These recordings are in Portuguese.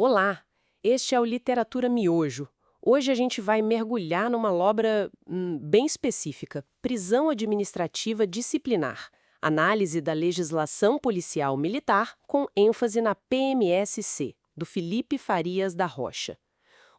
Olá, este é o Literatura Miojo. Hoje a gente vai mergulhar numa obra bem específica, Prisão Administrativa Disciplinar, análise da legislação policial militar com ênfase na PMSC, do Felipe Farias da Rocha.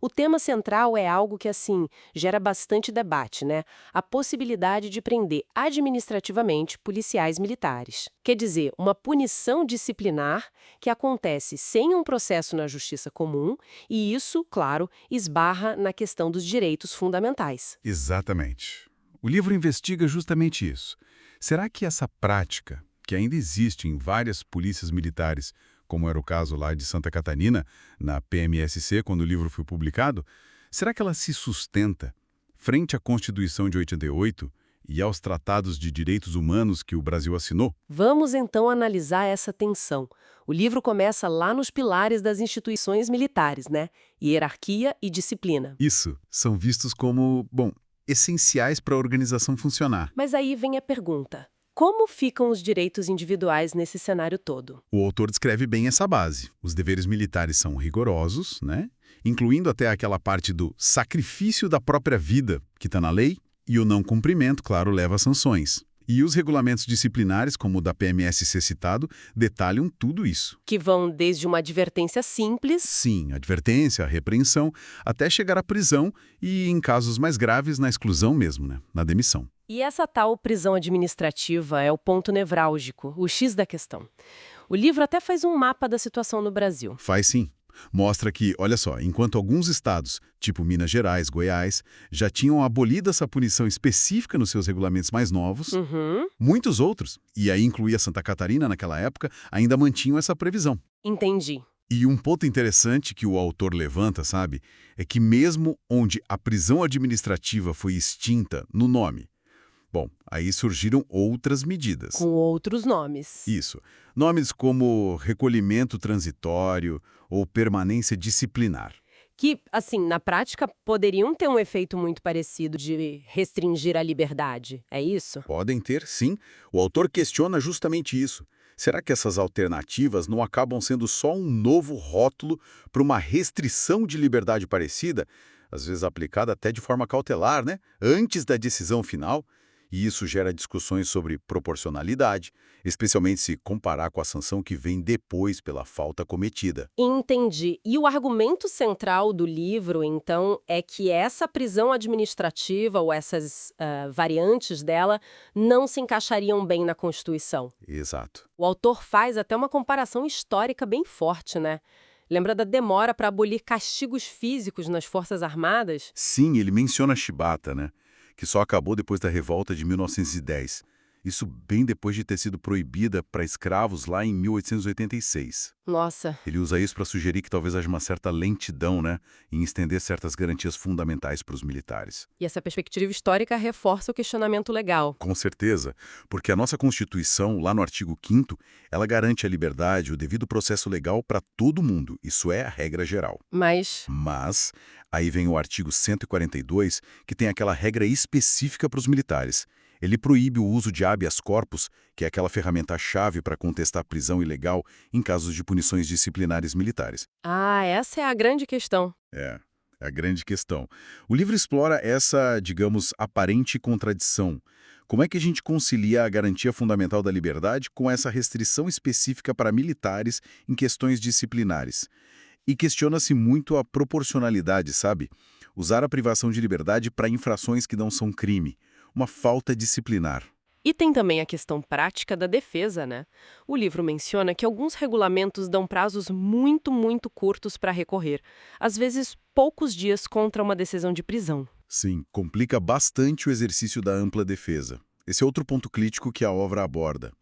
O tema central é algo que, assim, gera bastante debate, né? A possibilidade de prender administrativamente policiais militares. Quer dizer, uma punição disciplinar que acontece sem um processo na justiça comum e isso, claro, esbarra na questão dos direitos fundamentais. Exatamente. O livro investiga justamente isso. Será que essa prática, que ainda existe em várias polícias militares, como era o caso lá de Santa Catarina, na PMSC, quando o livro foi publicado, será que ela se sustenta frente à Constituição de 88 e aos tratados de direitos humanos que o Brasil assinou? Vamos então analisar essa tensão. O livro começa lá nos pilares das instituições militares, né? Hierarquia e disciplina. Isso, são vistos como, essenciais para a organização funcionar. Mas aí vem a pergunta: como ficam os direitos individuais nesse cenário todo? O autor descreve bem essa base. Os deveres militares são rigorosos, né? Incluindo até aquela parte do sacrifício da própria vida, que está na lei, e o não cumprimento, claro, leva a sanções. E os regulamentos disciplinares, como o da PMSC citado, detalham tudo isso. Que vão desde uma advertência simples. Sim, advertência, repreensão, até chegar à prisão e, em casos mais graves, na exclusão mesmo, né? Na demissão. E essa tal prisão administrativa é o ponto nevrálgico, o X da questão. O livro até faz um mapa da situação no Brasil. Faz sim. Mostra que, olha só, enquanto alguns estados, tipo Minas Gerais, Goiás, já tinham abolido essa punição específica nos seus regulamentos mais novos, muitos outros, e aí incluía Santa Catarina naquela época, ainda mantinham essa previsão. Entendi. E um ponto interessante que o autor levanta, sabe, é que mesmo onde a prisão administrativa foi extinta no nome, aí surgiram outras medidas. Com outros nomes. Isso. Nomes como recolhimento transitório ou permanência disciplinar. Que, assim, na prática, poderiam ter um efeito muito parecido de restringir a liberdade. É isso? Podem ter, sim. O autor questiona justamente isso. Será que essas alternativas não acabam sendo só um novo rótulo para uma restrição de liberdade parecida, às vezes aplicada até de forma cautelar, né? Antes da decisão final? E isso gera discussões sobre proporcionalidade, especialmente se comparar com a sanção que vem depois pela falta cometida. Entendi. E o argumento central do livro, então, é que essa prisão administrativa ou essas variantes dela não se encaixariam bem na Constituição. Exato. O autor faz até uma comparação histórica bem forte, né? Lembra da demora para abolir castigos físicos nas Forças Armadas? Sim, ele menciona a chibata, né? Que só acabou depois da revolta de 1910. Isso bem depois de ter sido proibida para escravos lá em 1886. Nossa. Ele usa isso para sugerir que talvez haja uma certa lentidão, né, em estender certas garantias fundamentais para os militares. E essa perspectiva histórica reforça o questionamento legal. Com certeza, porque a nossa Constituição, lá no artigo 5º, ela garante a liberdade, o devido processo legal para todo mundo. Isso é a regra geral. Mas Aí vem o artigo 142, que tem aquela regra específica para os militares. Ele proíbe o uso de habeas corpus, que é aquela ferramenta-chave para contestar prisão ilegal em casos de punições disciplinares militares. essa é a grande questão. É a grande questão. O livro explora essa, digamos, aparente contradição. Como é que a gente concilia a garantia fundamental da liberdade com essa restrição específica para militares em questões disciplinares? E questiona-se muito a proporcionalidade, sabe? Usar a privação de liberdade para infrações que não são crime. Uma falta disciplinar. E tem também a questão prática da defesa, né? O livro menciona que alguns regulamentos dão prazos muito, muito curtos para recorrer. Às vezes, poucos dias contra uma decisão de prisão. Sim, complica bastante o exercício da ampla defesa. Esse é outro ponto crítico que a obra aborda.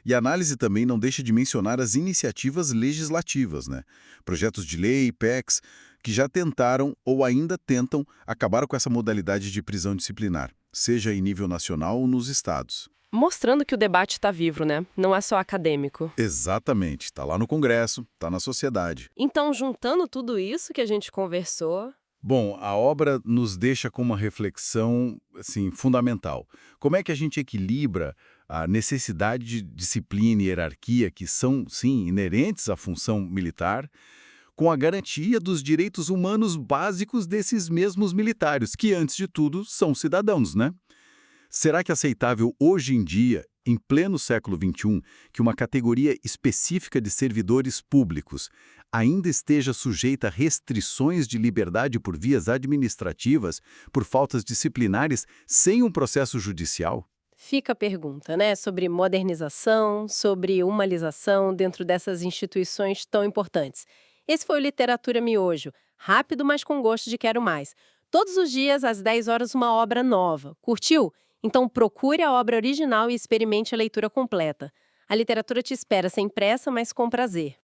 E a análise também não deixa de mencionar as iniciativas legislativas, né? Projetos de lei, PECs, que já tentaram ou ainda tentam acabar com essa modalidade de prisão disciplinar, seja em nível nacional ou nos estados. Mostrando que o debate está vivo, né? Não é só acadêmico. Exatamente. Está lá no Congresso, está na sociedade. Então, juntando tudo isso que a gente conversou... Bom, a obra nos deixa com uma reflexão, assim, fundamental. Como é que a gente equilibra a necessidade de disciplina e hierarquia que são, sim, inerentes à função militar, com a garantia dos direitos humanos básicos desses mesmos militares, que, antes de tudo, são cidadãos, né? Será que é aceitável hoje em dia, em pleno século XXI, que uma categoria específica de servidores públicos ainda esteja sujeita a restrições de liberdade por vias administrativas, por faltas disciplinares, sem um processo judicial? Fica a pergunta, né, sobre modernização, sobre humanização dentro dessas instituições tão importantes. Esse foi o Literatura Miojo, rápido, mas com gosto de quero mais. Todos os dias, às 10 horas, uma obra nova. Curtiu? Então procure a obra original e experimente a leitura completa. A literatura te espera sem pressa, mas com prazer.